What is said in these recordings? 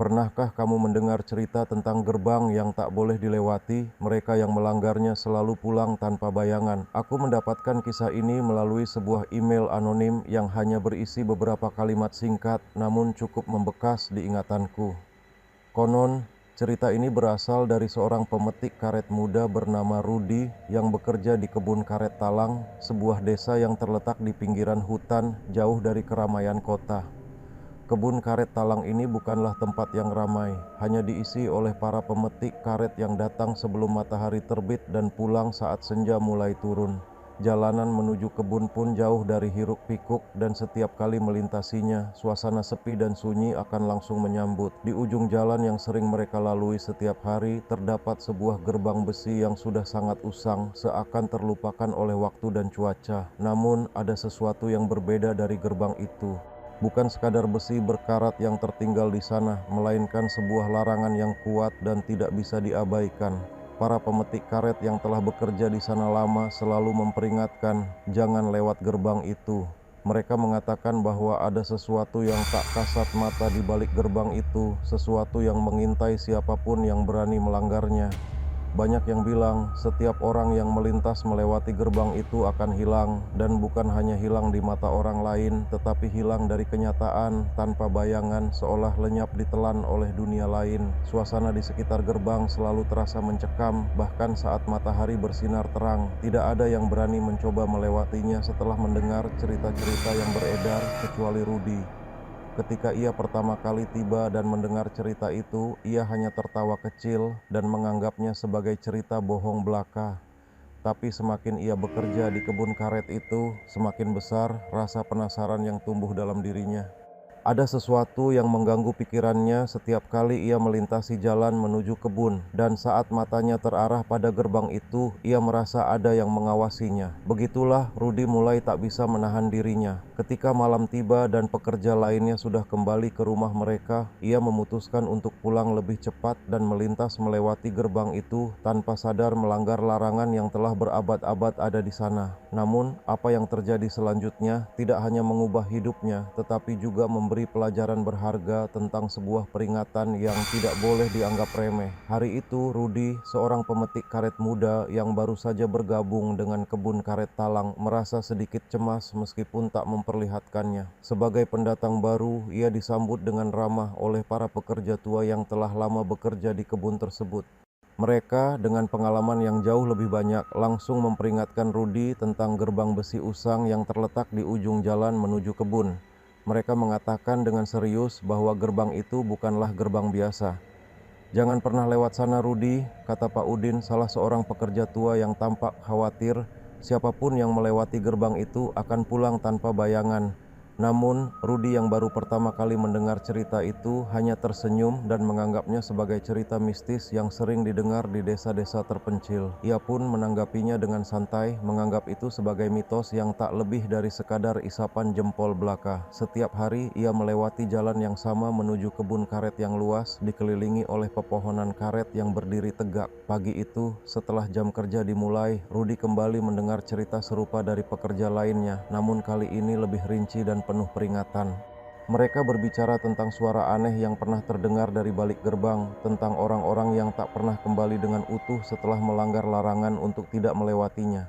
Pernahkah kamu mendengar cerita tentang gerbang yang tak boleh dilewati? Mereka yang melanggarnya selalu pulang tanpa bayangan. Aku mendapatkan kisah ini melalui sebuah email anonim yang hanya berisi beberapa kalimat singkat, namun cukup membekas di ingatanku. Konon, cerita ini berasal dari seorang pemetik karet muda bernama Rudy yang bekerja di kebun karet Talang, sebuah desa yang terletak di pinggiran hutan jauh dari keramaian kota. Kebun karet Talang ini bukanlah tempat yang ramai, hanya diisi oleh para pemetik karet yang datang sebelum matahari terbit dan pulang saat senja mulai turun. Jalanan menuju kebun pun jauh dari hiruk-pikuk, dan setiap kali melintasinya, suasana sepi dan sunyi akan langsung menyambut. Di ujung jalan yang sering mereka lalui setiap hari, terdapat sebuah gerbang besi yang sudah sangat usang, seakan terlupakan oleh waktu dan cuaca. Namun, ada sesuatu yang berbeda dari gerbang itu. Bukan sekadar besi berkarat yang tertinggal di sana, melainkan sebuah larangan yang kuat dan tidak bisa diabaikan. Para pemetik karet yang telah bekerja di sana lama selalu memperingatkan, jangan lewat gerbang itu. Mereka mengatakan bahwa ada sesuatu yang tak kasat mata di balik gerbang itu, sesuatu yang mengintai siapapun yang berani melanggarnya. Banyak yang bilang setiap orang yang melintas melewati gerbang itu akan hilang, dan bukan hanya hilang di mata orang lain, tetapi hilang dari kenyataan tanpa bayangan, seolah lenyap ditelan oleh dunia lain. Suasana di sekitar gerbang selalu terasa mencekam, bahkan saat matahari bersinar terang. Tidak ada yang berani mencoba melewatinya setelah mendengar cerita-cerita yang beredar, kecuali Rudy. Ketika ia pertama kali tiba dan mendengar cerita itu, ia hanya tertawa kecil dan menganggapnya sebagai cerita bohong belaka. Tapi semakin ia bekerja di kebun karet itu, semakin besar rasa penasaran yang tumbuh dalam dirinya. Ada sesuatu yang mengganggu pikirannya setiap kali ia melintasi jalan menuju kebun, dan saat matanya terarah pada gerbang itu, ia merasa ada yang mengawasinya. Begitulah Rudy mulai tak bisa menahan dirinya. Ketika malam tiba dan pekerja lainnya sudah kembali ke rumah mereka, ia memutuskan untuk pulang lebih cepat dan melintas melewati gerbang itu tanpa sadar melanggar larangan yang telah berabad-abad ada di sana. Namun, apa yang terjadi selanjutnya tidak hanya mengubah hidupnya, tetapi juga memberi pelajaran berharga tentang sebuah peringatan yang tidak boleh dianggap remeh. Hari itu, Rudy, seorang pemetik karet muda yang baru saja bergabung dengan kebun karet Talang, merasa sedikit cemas meskipun tak memperlihatkannya. Sebagai pendatang baru, ia disambut dengan ramah oleh para pekerja tua yang telah lama bekerja di kebun tersebut. Mereka dengan pengalaman yang jauh lebih banyak langsung memperingatkan Rudy tentang gerbang besi usang yang terletak di ujung jalan menuju kebun. Mereka mengatakan dengan serius bahwa gerbang itu bukanlah gerbang biasa. "Jangan pernah lewat sana, Rudy," kata Pak Udin, salah seorang pekerja tua yang tampak khawatir. "Siapapun yang melewati gerbang itu akan pulang tanpa bayangan." Namun, Rudy yang baru pertama kali mendengar cerita itu hanya tersenyum dan menganggapnya sebagai cerita mistis yang sering didengar di desa-desa terpencil. Ia pun menanggapinya dengan santai, menganggap itu sebagai mitos yang tak lebih dari sekadar isapan jempol belaka. Setiap hari ia melewati jalan yang sama menuju kebun karet yang luas, dikelilingi oleh pepohonan karet yang berdiri tegak. Pagi itu, setelah jam kerja dimulai, Rudy kembali mendengar cerita serupa dari pekerja lainnya, namun kali ini lebih rinci dan penuh peringatan. Mereka berbicara tentang suara aneh yang pernah terdengar dari balik gerbang, tentang orang-orang yang tak pernah kembali dengan utuh setelah melanggar larangan untuk tidak melewatinya.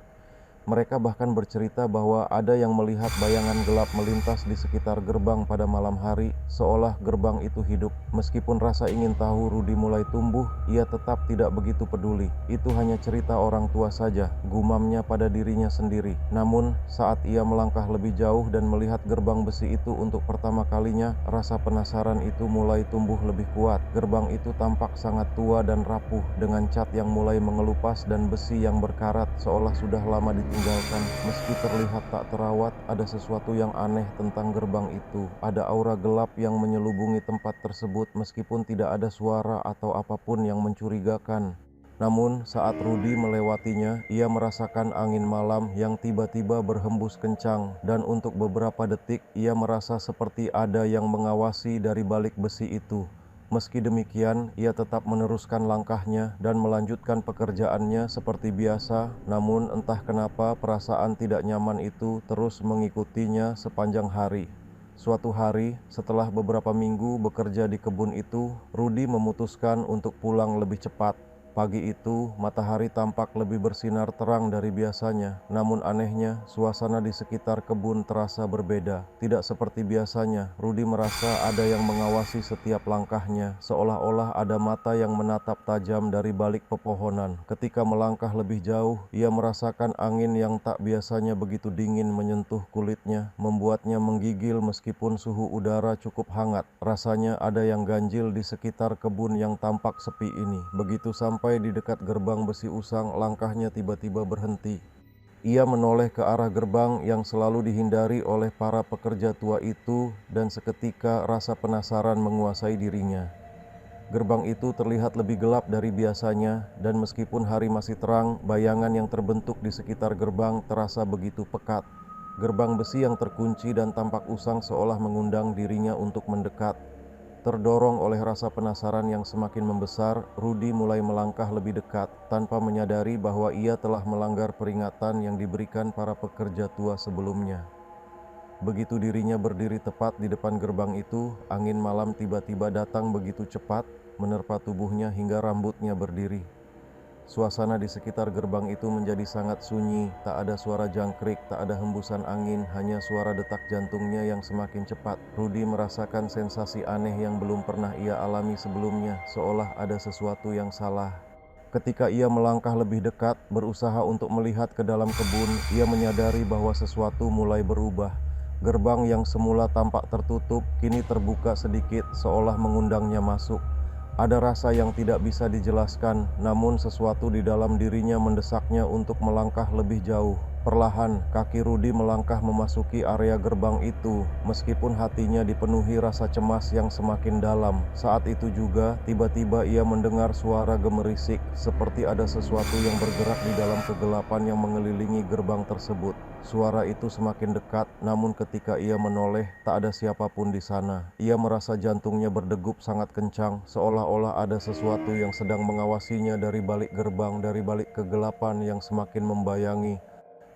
Mereka bahkan bercerita bahwa ada yang melihat bayangan gelap melintas di sekitar gerbang pada malam hari, seolah gerbang itu hidup. Meskipun rasa ingin tahu Rudy mulai tumbuh, ia tetap tidak begitu peduli. Itu hanya cerita orang tua saja, gumamnya pada dirinya sendiri. Namun, saat ia melangkah lebih jauh dan melihat gerbang besi itu untuk pertama kalinya, rasa penasaran itu mulai tumbuh lebih kuat. Gerbang itu tampak sangat tua dan rapuh, dengan cat yang mulai mengelupas dan besi yang berkarat, seolah sudah lama tinggalkan. Meski terlihat tak terawat, ada sesuatu yang aneh tentang gerbang itu. Ada aura gelap yang menyelubungi tempat tersebut meskipun tidak ada suara atau apapun yang mencurigakan. Namun, saat Rudy melewatinya, ia merasakan angin malam yang tiba-tiba berhembus kencang, dan untuk beberapa detik ia merasa seperti ada yang mengawasi dari balik besi itu. Meski demikian, ia tetap meneruskan langkahnya dan melanjutkan pekerjaannya seperti biasa, namun entah kenapa perasaan tidak nyaman itu terus mengikutinya sepanjang hari. Suatu hari, setelah beberapa minggu bekerja di kebun itu, Rudi memutuskan untuk pulang lebih cepat. Pagi itu, matahari tampak lebih bersinar terang dari biasanya. Namun anehnya, suasana di sekitar kebun terasa berbeda. Tidak seperti biasanya, Rudi merasa ada yang mengawasi setiap langkahnya, seolah-olah ada mata yang menatap tajam dari balik pepohonan. Ketika melangkah lebih jauh, ia merasakan angin yang tak biasanya begitu dingin menyentuh kulitnya, membuatnya menggigil meskipun suhu udara cukup hangat. Rasanya ada yang ganjil di sekitar kebun yang tampak sepi ini. Begitu sampai di dekat gerbang besi usang, langkahnya tiba-tiba berhenti. Ia menoleh ke arah gerbang yang selalu dihindari oleh para pekerja tua itu, dan seketika rasa penasaran menguasai dirinya. Gerbang itu terlihat lebih gelap dari biasanya, dan meskipun hari masih terang, bayangan yang terbentuk di sekitar gerbang terasa begitu pekat. Gerbang besi yang terkunci dan tampak usang seolah mengundang dirinya untuk mendekat. Terdorong oleh rasa penasaran yang semakin membesar, Rudi mulai melangkah lebih dekat, tanpa menyadari bahwa ia telah melanggar peringatan yang diberikan para pekerja tua sebelumnya. Begitu dirinya berdiri tepat di depan gerbang itu, angin malam tiba-tiba datang begitu cepat, menerpa tubuhnya hingga rambutnya berdiri. Suasana di sekitar gerbang itu menjadi sangat sunyi, tak ada suara jangkrik, tak ada hembusan angin, hanya suara detak jantungnya yang semakin cepat. Rudi merasakan sensasi aneh yang belum pernah ia alami sebelumnya, seolah ada sesuatu yang salah. Ketika ia melangkah lebih dekat, berusaha untuk melihat ke dalam kebun, ia menyadari bahwa sesuatu mulai berubah. Gerbang yang semula tampak tertutup, kini terbuka sedikit, seolah mengundangnya masuk. Ada rasa yang tidak bisa dijelaskan, namun sesuatu di dalam dirinya mendesaknya untuk melangkah lebih jauh. Perlahan, kaki Rudi melangkah memasuki area gerbang itu, meskipun hatinya dipenuhi rasa cemas yang semakin dalam. Saat itu juga, tiba-tiba ia mendengar suara gemerisik, seperti ada sesuatu yang bergerak di dalam kegelapan yang mengelilingi gerbang tersebut. Suara itu semakin dekat, namun ketika ia menoleh, tak ada siapapun di sana. Ia merasa jantungnya berdegup sangat kencang, seolah-olah ada sesuatu yang sedang mengawasinya dari balik gerbang, dari balik kegelapan yang semakin membayangi.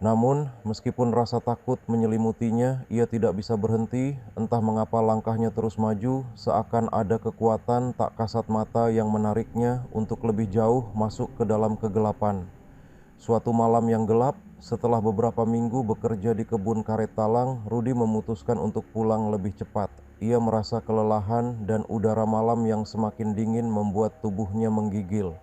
Namun, meskipun rasa takut menyelimutinya, ia tidak bisa berhenti. Entah mengapa langkahnya terus maju, seakan ada kekuatan tak kasat mata yang menariknya untuk lebih jauh masuk ke dalam kegelapan. Suatu malam yang gelap, setelah beberapa minggu bekerja di kebun karet talang, Rudi memutuskan untuk pulang lebih cepat. Ia merasa kelelahan dan udara malam yang semakin dingin membuat tubuhnya menggigil.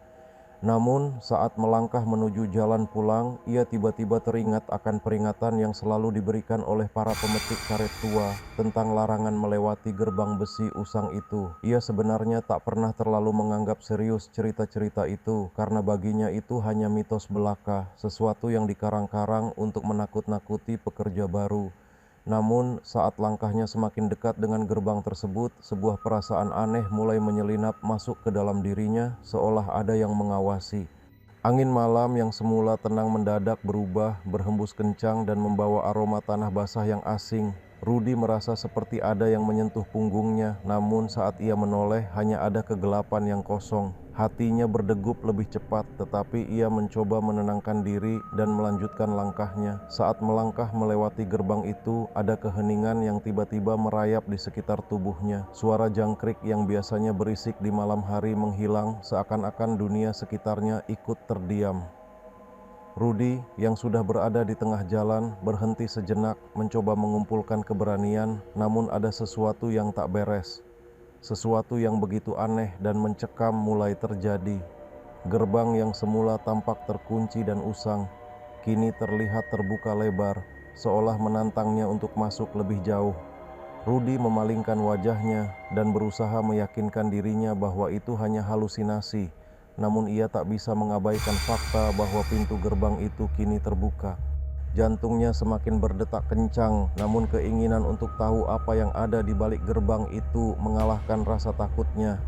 Namun, saat melangkah menuju jalan pulang, ia tiba-tiba teringat akan peringatan yang selalu diberikan oleh para pemetik karet tua tentang larangan melewati gerbang besi usang itu. Ia sebenarnya tak pernah terlalu menganggap serius cerita-cerita itu, karena baginya itu hanya mitos belaka, sesuatu yang dikarang-karang untuk menakut-nakuti pekerja baru. Namun, saat langkahnya semakin dekat dengan gerbang tersebut, sebuah perasaan aneh mulai menyelinap masuk ke dalam dirinya, seolah ada yang mengawasi. Angin malam yang semula tenang mendadak berubah, berhembus kencang dan membawa aroma tanah basah yang asing. Rudi merasa seperti ada yang menyentuh punggungnya, namun saat ia menoleh hanya ada kegelapan yang kosong. Hatinya berdegup lebih cepat, tetapi ia mencoba menenangkan diri dan melanjutkan langkahnya. Saat melangkah melewati gerbang itu, ada keheningan yang tiba-tiba merayap di sekitar tubuhnya. Suara jangkrik yang biasanya berisik di malam hari menghilang, seakan-akan dunia sekitarnya ikut terdiam. Rudi yang sudah berada di tengah jalan berhenti sejenak mencoba mengumpulkan keberanian, namun ada sesuatu yang tak beres. Sesuatu yang begitu aneh dan mencekam mulai terjadi. Gerbang yang semula tampak terkunci dan usang, kini terlihat terbuka lebar, seolah menantangnya untuk masuk lebih jauh. Rudi memalingkan wajahnya dan berusaha meyakinkan dirinya bahwa itu hanya halusinasi. Namun ia tak bisa mengabaikan fakta bahwa pintu gerbang itu kini terbuka. Jantungnya semakin berdetak kencang, namun keinginan untuk tahu apa yang ada di balik gerbang itu mengalahkan rasa takutnya.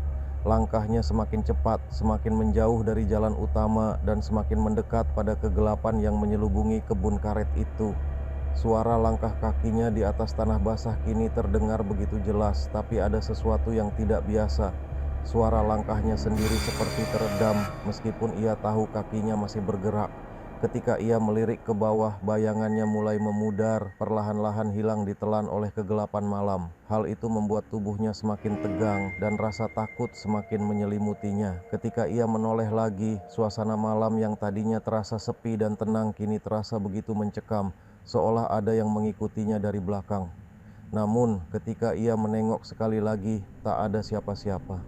Langkahnya semakin cepat, semakin menjauh dari jalan utama dan semakin mendekat pada kegelapan yang menyelubungi kebun karet itu. Suara langkah kakinya di atas tanah basah kini terdengar begitu jelas, tapi ada sesuatu yang tidak biasa. Suara langkahnya sendiri seperti teredam, meskipun ia tahu kakinya masih bergerak. Ketika ia melirik ke bawah, bayangannya mulai memudar, perlahan-lahan hilang ditelan oleh kegelapan malam. Hal itu membuat tubuhnya semakin tegang dan rasa takut semakin menyelimutinya. Ketika ia menoleh lagi, suasana malam yang tadinya terasa sepi dan tenang kini terasa begitu mencekam, seolah ada yang mengikutinya dari belakang. Namun, ketika ia menengok sekali lagi, tak ada siapa-siapa.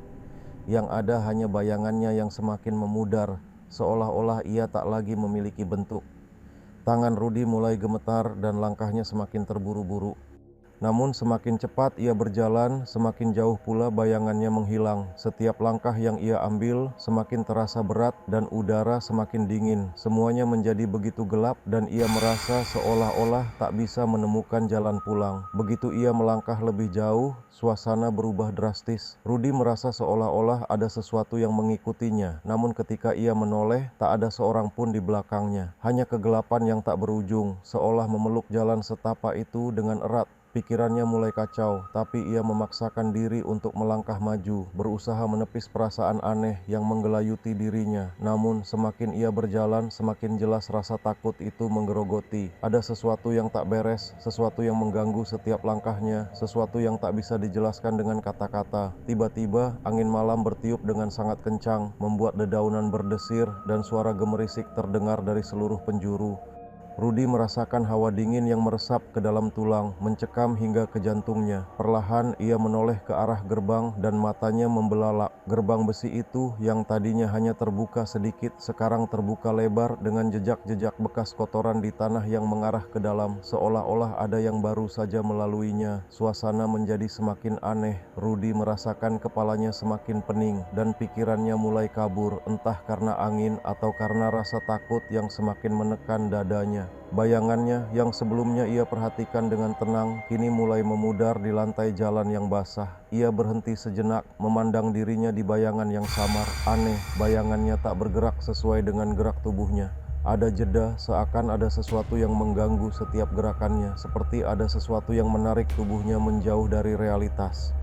Yang ada hanya bayangannya yang semakin memudar, seolah-olah ia tak lagi memiliki bentuk. Tangan Rudi mulai gemetar dan langkahnya semakin terburu-buru. Namun semakin cepat ia berjalan, semakin jauh pula bayangannya menghilang. Setiap langkah yang ia ambil semakin terasa berat dan udara semakin dingin. Semuanya menjadi begitu gelap dan ia merasa seolah-olah tak bisa menemukan jalan pulang. Begitu ia melangkah lebih jauh, suasana berubah drastis. Rudi merasa seolah-olah ada sesuatu yang mengikutinya. Namun ketika ia menoleh, tak ada seorang pun di belakangnya. Hanya kegelapan yang tak berujung, seolah memeluk jalan setapak itu dengan erat. Pikirannya mulai kacau, tapi ia memaksakan diri untuk melangkah maju, berusaha menepis perasaan aneh yang menggelayuti dirinya. Namun, semakin ia berjalan, semakin jelas rasa takut itu menggerogoti. Ada sesuatu yang tak beres, sesuatu yang mengganggu setiap langkahnya, sesuatu yang tak bisa dijelaskan dengan kata-kata. Tiba-tiba, angin malam bertiup dengan sangat kencang, membuat dedaunan berdesir dan suara gemerisik terdengar dari seluruh penjuru. Rudi merasakan hawa dingin yang meresap ke dalam tulang, mencekam hingga ke jantungnya. Perlahan ia menoleh ke arah gerbang dan matanya membelalak. Gerbang besi itu yang tadinya hanya terbuka sedikit, sekarang terbuka lebar dengan jejak-jejak bekas kotoran di tanah yang mengarah ke dalam, seolah-olah ada yang baru saja melaluinya. Suasana menjadi semakin aneh. Rudi merasakan kepalanya semakin pening dan pikirannya mulai kabur, entah karena angin atau karena rasa takut yang semakin menekan dadanya. Bayangannya yang sebelumnya ia perhatikan dengan tenang, kini mulai memudar di lantai jalan yang basah. Ia berhenti sejenak, memandang dirinya di bayangan yang samar. Aneh, bayangannya tak bergerak sesuai dengan gerak tubuhnya. Ada jeda, seakan ada sesuatu yang mengganggu setiap gerakannya, seperti ada sesuatu yang menarik tubuhnya menjauh dari realitas.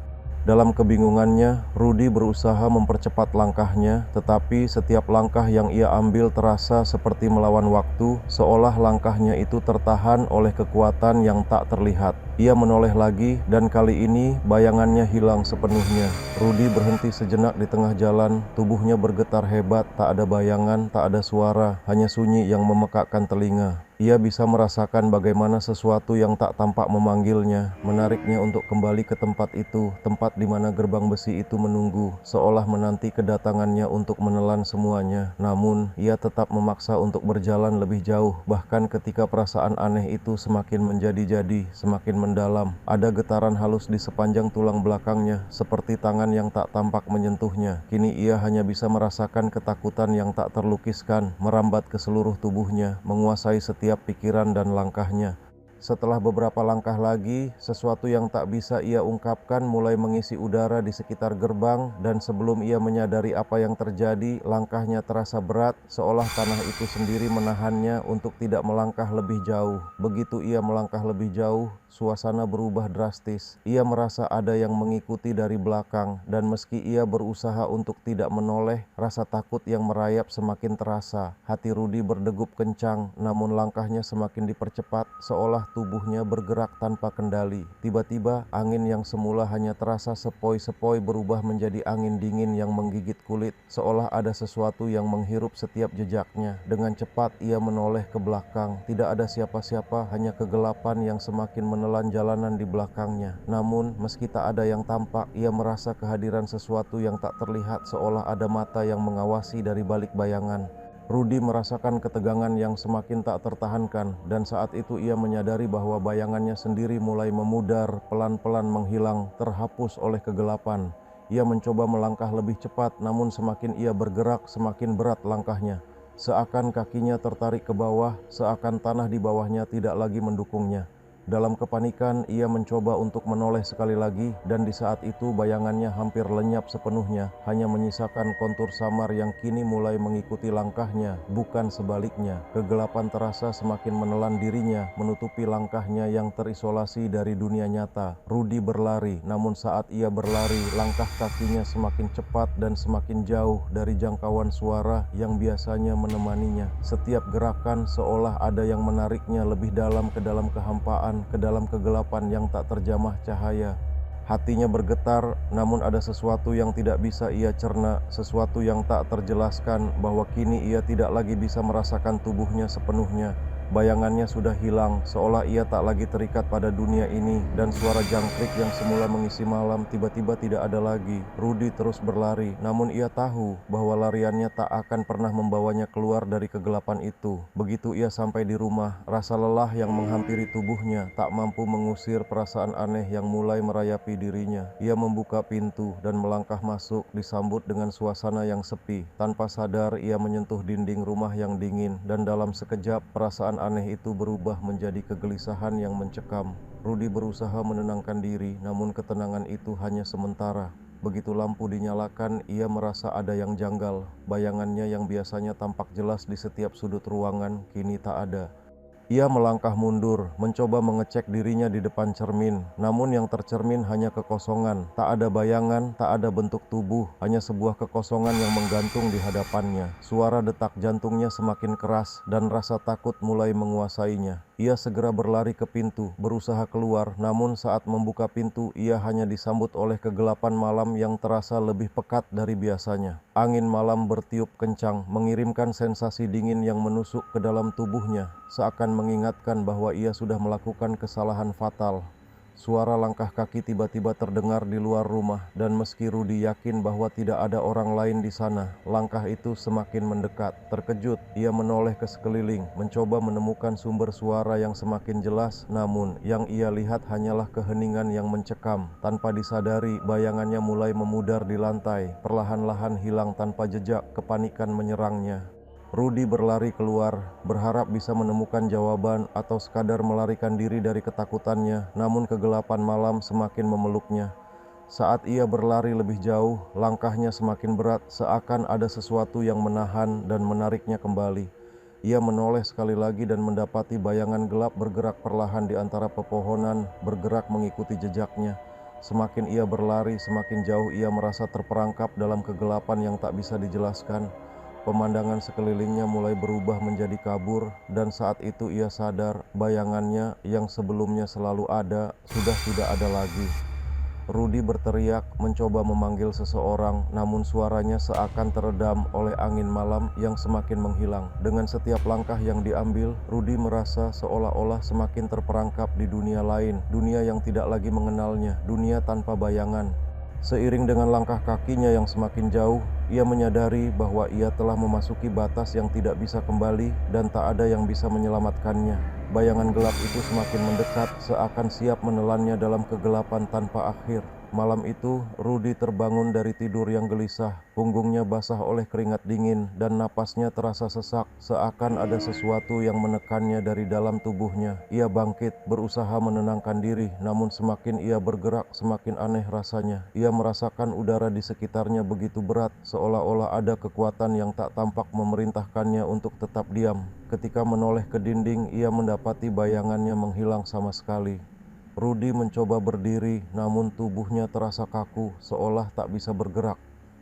Dalam kebingungannya, Rudi berusaha mempercepat langkahnya, tetapi setiap langkah yang ia ambil terasa seperti melawan waktu, seolah langkahnya itu tertahan oleh kekuatan yang tak terlihat. Ia menoleh lagi, dan kali ini bayangannya hilang sepenuhnya. Rudi berhenti sejenak di tengah jalan, tubuhnya bergetar hebat, tak ada bayangan, tak ada suara, hanya sunyi yang memekakkan telinga. Ia bisa merasakan bagaimana sesuatu yang tak tampak memanggilnya, menariknya untuk kembali ke tempat itu, tempat di mana gerbang besi itu menunggu, seolah menanti kedatangannya untuk menelan semuanya. Namun, ia tetap memaksa untuk berjalan lebih jauh, bahkan ketika perasaan aneh itu semakin menjadi-jadi, semakin mendalam. Ada getaran halus di sepanjang tulang belakangnya, seperti tangan yang tak tampak menyentuhnya. Kini ia hanya bisa merasakan ketakutan yang tak terlukiskan, merambat ke seluruh tubuhnya, menguasai setiap pikiran dan langkahnya. Setelah beberapa langkah lagi, sesuatu yang tak bisa ia ungkapkan mulai mengisi udara di sekitar gerbang, dan sebelum ia menyadari apa yang terjadi, langkahnya terasa berat, seolah tanah itu sendiri menahannya untuk tidak melangkah lebih jauh. Begitu ia melangkah lebih jauh, suasana berubah drastis. Ia merasa ada yang mengikuti dari belakang, dan meski ia berusaha untuk tidak menoleh, rasa takut yang merayap semakin terasa. Hati Rudi berdegup kencang, namun langkahnya semakin dipercepat, seolah tubuhnya bergerak tanpa kendali. Tiba-tiba, angin yang semula hanya terasa sepoi-sepoi berubah menjadi angin dingin yang menggigit kulit, seolah ada sesuatu yang menghirup setiap jejaknya. Dengan cepat, ia menoleh ke belakang. Tidak ada siapa-siapa, hanya kegelapan yang semakin menelan jalanan di belakangnya. Namun, meski tak ada yang tampak, ia merasa kehadiran sesuatu yang tak terlihat, seolah ada mata yang mengawasi dari balik bayangan. Rudi merasakan ketegangan yang semakin tak tertahankan, dan saat itu ia menyadari bahwa bayangannya sendiri mulai memudar, pelan-pelan menghilang, terhapus oleh kegelapan. Ia mencoba melangkah lebih cepat, namun semakin ia bergerak, semakin berat langkahnya. Seakan kakinya tertarik ke bawah, seakan tanah di bawahnya tidak lagi mendukungnya. Dalam kepanikan, ia mencoba untuk menoleh sekali lagi, dan di saat itu bayangannya hampir lenyap sepenuhnya, hanya menyisakan kontur samar yang kini mulai mengikuti langkahnya, bukan sebaliknya. Kegelapan terasa semakin menelan dirinya, menutupi langkahnya yang terisolasi dari dunia nyata. Rudy berlari, namun saat ia berlari, langkah kakinya semakin cepat dan semakin jauh dari jangkauan suara yang biasanya menemaninya. Setiap gerakan seolah ada yang menariknya lebih dalam ke dalam kehampaan, ke dalam kegelapan yang tak terjamah cahaya. Hatinya bergetar, namun ada sesuatu yang tidak bisa ia cerna, sesuatu yang tak terjelaskan, bahwa kini ia tidak lagi bisa merasakan tubuhnya sepenuhnya. Bayangannya sudah hilang, seolah ia tak lagi terikat pada dunia ini, dan suara jangkrik yang semula mengisi malam tiba-tiba tidak ada lagi. Rudy terus berlari, namun ia tahu bahwa lariannya tak akan pernah membawanya keluar dari kegelapan itu. Begitu ia sampai di rumah, rasa lelah yang menghampiri tubuhnya tak mampu mengusir perasaan aneh yang mulai merayapi dirinya. Ia membuka pintu dan melangkah masuk, disambut dengan suasana yang sepi. Tanpa sadar, ia menyentuh dinding rumah yang dingin, dan dalam sekejap perasaan aneh itu berubah menjadi kegelisahan yang mencekam. Rudy berusaha menenangkan diri, namun ketenangan itu hanya sementara. Begitu lampu dinyalakan, ia merasa ada yang janggal. Bayangannya yang biasanya tampak jelas di setiap sudut ruangan, kini tak ada. Ia melangkah mundur, mencoba mengecek dirinya di depan cermin. Namun yang tercermin hanya kekosongan. Tak ada bayangan, tak ada bentuk tubuh, hanya sebuah kekosongan yang menggantung di hadapannya. Suara detak jantungnya semakin keras dan rasa takut mulai menguasainya. Ia segera berlari ke pintu, berusaha keluar, namun saat membuka pintu, ia hanya disambut oleh kegelapan malam yang terasa lebih pekat dari biasanya. Angin malam bertiup kencang, mengirimkan sensasi dingin yang menusuk ke dalam tubuhnya, seakan mengingatkan bahwa ia sudah melakukan kesalahan fatal. Suara langkah kaki tiba-tiba terdengar di luar rumah, dan meski Rudy yakin bahwa tidak ada orang lain di sana, langkah itu semakin mendekat. Terkejut, ia menoleh ke sekeliling, mencoba menemukan sumber suara yang semakin jelas, namun yang ia lihat hanyalah keheningan yang mencekam. Tanpa disadari, bayangannya mulai memudar di lantai, perlahan-lahan hilang tanpa jejak. Kepanikan menyerangnya. Rudy berlari keluar, berharap bisa menemukan jawaban atau sekadar melarikan diri dari ketakutannya, namun kegelapan malam semakin memeluknya. Saat ia berlari lebih jauh, langkahnya semakin berat, seakan ada sesuatu yang menahan dan menariknya kembali. Ia menoleh sekali lagi dan mendapati bayangan gelap bergerak perlahan di antara pepohonan, bergerak mengikuti jejaknya. Semakin ia berlari, semakin jauh ia merasa terperangkap dalam kegelapan yang tak bisa dijelaskan. Pemandangan sekelilingnya mulai berubah menjadi kabur, dan saat itu ia sadar bayangannya yang sebelumnya selalu ada, sudah tidak ada lagi. Rudy berteriak, mencoba memanggil seseorang, namun suaranya seakan teredam oleh angin malam yang semakin menghilang. Dengan setiap langkah yang diambil, Rudy merasa seolah-olah semakin terperangkap di dunia lain, dunia yang tidak lagi mengenalnya, dunia tanpa bayangan. Seiring dengan langkah kakinya yang semakin jauh, ia menyadari bahwa ia telah memasuki batas yang tidak bisa kembali dan tak ada yang bisa menyelamatkannya. Bayangan gelap itu semakin mendekat, seakan siap menelannya dalam kegelapan tanpa akhir. Malam itu, Rudy terbangun dari tidur yang gelisah. Punggungnya basah oleh keringat dingin dan napasnya terasa sesak, seakan ada sesuatu yang menekannya dari dalam tubuhnya. Ia bangkit, berusaha menenangkan diri, namun semakin ia bergerak, semakin aneh rasanya. Ia merasakan udara di sekitarnya begitu berat, seolah-olah ada kekuatan yang tak tampak memerintahkannya untuk tetap diam. Ketika menoleh ke dinding, ia mendapati bayangannya menghilang sama sekali. Rudy mencoba berdiri, namun tubuhnya terasa kaku, seolah tak bisa bergerak.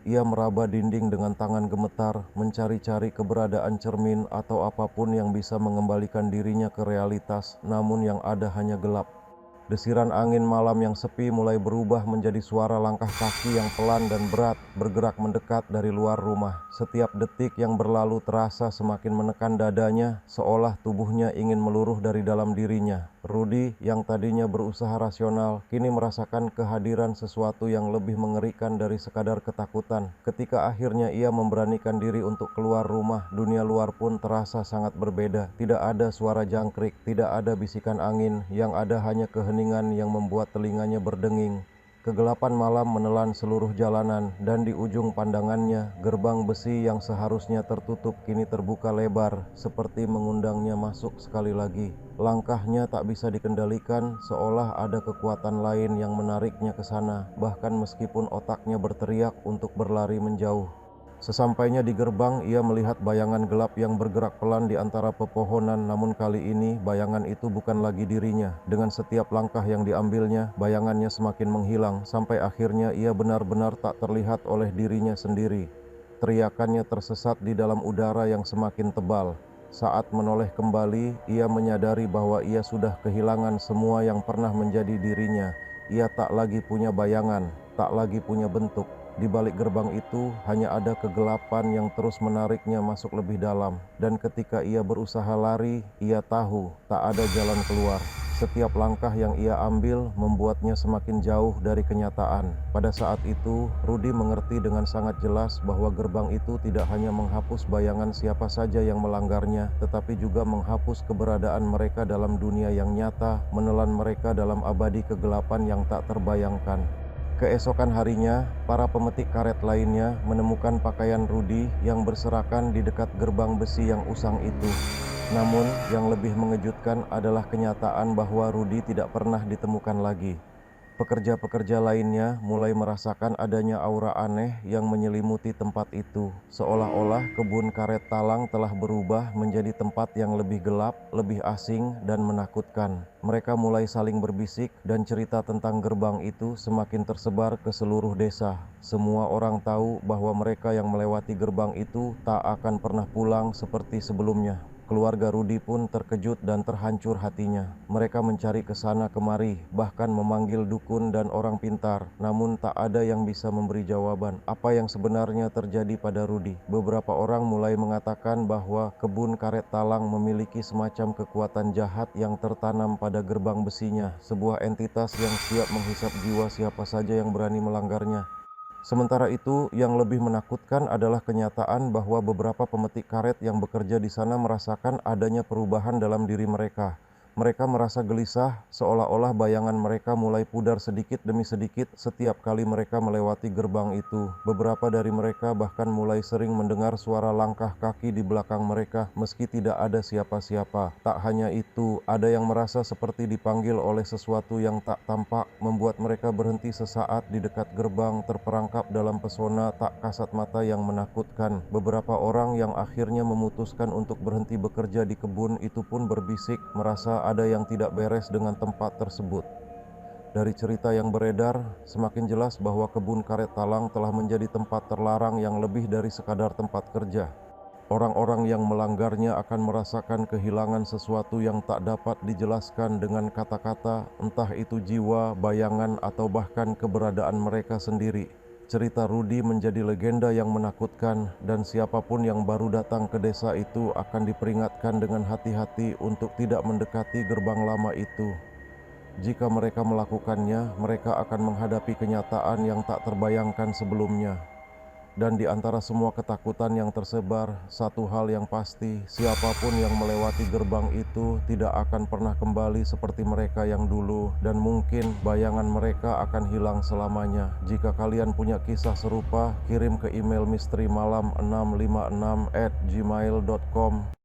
Ia meraba dinding dengan tangan gemetar, mencari-cari keberadaan cermin atau apapun yang bisa mengembalikan dirinya ke realitas, namun yang ada hanya gelap. Desiran angin malam yang sepi mulai berubah menjadi suara langkah kaki yang pelan dan berat, bergerak mendekat dari luar rumah. Setiap detik yang berlalu terasa semakin menekan dadanya, seolah tubuhnya ingin meluruh dari dalam dirinya. Rudy yang tadinya berusaha rasional, kini merasakan kehadiran sesuatu yang lebih mengerikan dari sekadar ketakutan. Ketika akhirnya ia memberanikan diri untuk keluar rumah, dunia luar pun terasa sangat berbeda. Tidak ada suara jangkrik, tidak ada bisikan angin, yang ada hanya keheningan yang membuat telinganya berdenging. Kegelapan malam menelan seluruh jalanan, dan di ujung pandangannya, gerbang besi yang seharusnya tertutup kini terbuka lebar, seperti mengundangnya masuk sekali lagi. Langkahnya tak bisa dikendalikan, seolah ada kekuatan lain yang menariknya ke sana, bahkan meskipun otaknya berteriak untuk berlari menjauh. Sesampainya di gerbang, ia melihat bayangan gelap yang bergerak pelan di antara pepohonan, namun kali ini bayangan itu bukan lagi dirinya. Dengan setiap langkah yang diambilnya, bayangannya semakin menghilang, sampai akhirnya ia benar-benar tak terlihat oleh dirinya sendiri. Teriakannya tersesat di dalam udara yang semakin tebal. Saat menoleh kembali, ia menyadari bahwa ia sudah kehilangan semua yang pernah menjadi dirinya. Ia tak lagi punya bayangan, tak lagi punya bentuk. Di balik gerbang itu hanya ada kegelapan yang terus menariknya masuk lebih dalam. Dan ketika ia berusaha lari, ia tahu tak ada jalan keluar. Setiap langkah yang ia ambil membuatnya semakin jauh dari kenyataan. Pada saat itu, Rudy mengerti dengan sangat jelas bahwa gerbang itu tidak hanya menghapus bayangan siapa saja yang melanggarnya, tetapi juga menghapus keberadaan mereka dalam dunia yang nyata, menelan mereka dalam abadi kegelapan yang tak terbayangkan. Keesokan harinya, para pemetik karet lainnya menemukan pakaian Rudy yang berserakan di dekat gerbang besi yang usang itu. Namun, yang lebih mengejutkan adalah kenyataan bahwa Rudy tidak pernah ditemukan lagi. Pekerja-pekerja lainnya mulai merasakan adanya aura aneh yang menyelimuti tempat itu, seolah-olah kebun karet talang telah berubah menjadi tempat yang lebih gelap, lebih asing, dan menakutkan. Mereka mulai saling berbisik, dan cerita tentang gerbang itu semakin tersebar ke seluruh desa. Semua orang tahu bahwa mereka yang melewati gerbang itu tak akan pernah pulang seperti sebelumnya. Keluarga Rudy pun terkejut dan terhancur hatinya. Mereka mencari ke sana kemari, bahkan memanggil dukun dan orang pintar. Namun tak ada yang bisa memberi jawaban apa yang sebenarnya terjadi pada Rudy. Beberapa orang mulai mengatakan bahwa kebun karet talang memiliki semacam kekuatan jahat yang tertanam pada gerbang besinya, sebuah entitas yang siap menghisap jiwa siapa saja yang berani melanggarnya. Sementara itu, yang lebih menakutkan adalah kenyataan bahwa beberapa pemetik karet yang bekerja di sana merasakan adanya perubahan dalam diri mereka. Mereka merasa gelisah, seolah-olah bayangan mereka mulai pudar sedikit demi sedikit setiap kali mereka melewati gerbang itu. Beberapa dari mereka bahkan mulai sering mendengar suara langkah kaki di belakang mereka meski tidak ada siapa-siapa. Tak hanya itu, ada yang merasa seperti dipanggil oleh sesuatu yang tak tampak, membuat mereka berhenti sesaat di dekat gerbang, terperangkap dalam pesona tak kasat mata yang menakutkan. Beberapa orang yang akhirnya memutuskan untuk berhenti bekerja di kebun itu pun berbisik, merasa ada yang tidak beres dengan tempat tersebut. Dari cerita yang beredar, semakin jelas bahwa kebun karet talang telah menjadi tempat terlarang yang lebih dari sekadar tempat kerja. Orang-orang yang melanggarnya akan merasakan kehilangan sesuatu yang tak dapat dijelaskan dengan kata-kata, entah itu jiwa, bayangan, atau bahkan keberadaan mereka sendiri. Cerita Rudy menjadi legenda yang menakutkan, dan siapapun yang baru datang ke desa itu akan diperingatkan dengan hati-hati untuk tidak mendekati gerbang lama itu. Jika mereka melakukannya, mereka akan menghadapi kenyataan yang tak terbayangkan sebelumnya. Dan di antara semua ketakutan yang tersebar, satu hal yang pasti, siapapun yang melewati gerbang itu tidak akan pernah kembali seperti mereka yang dulu, dan mungkin bayangan mereka akan hilang selamanya. Jika kalian punya kisah serupa, kirim ke email misterimalam656@gmail.com.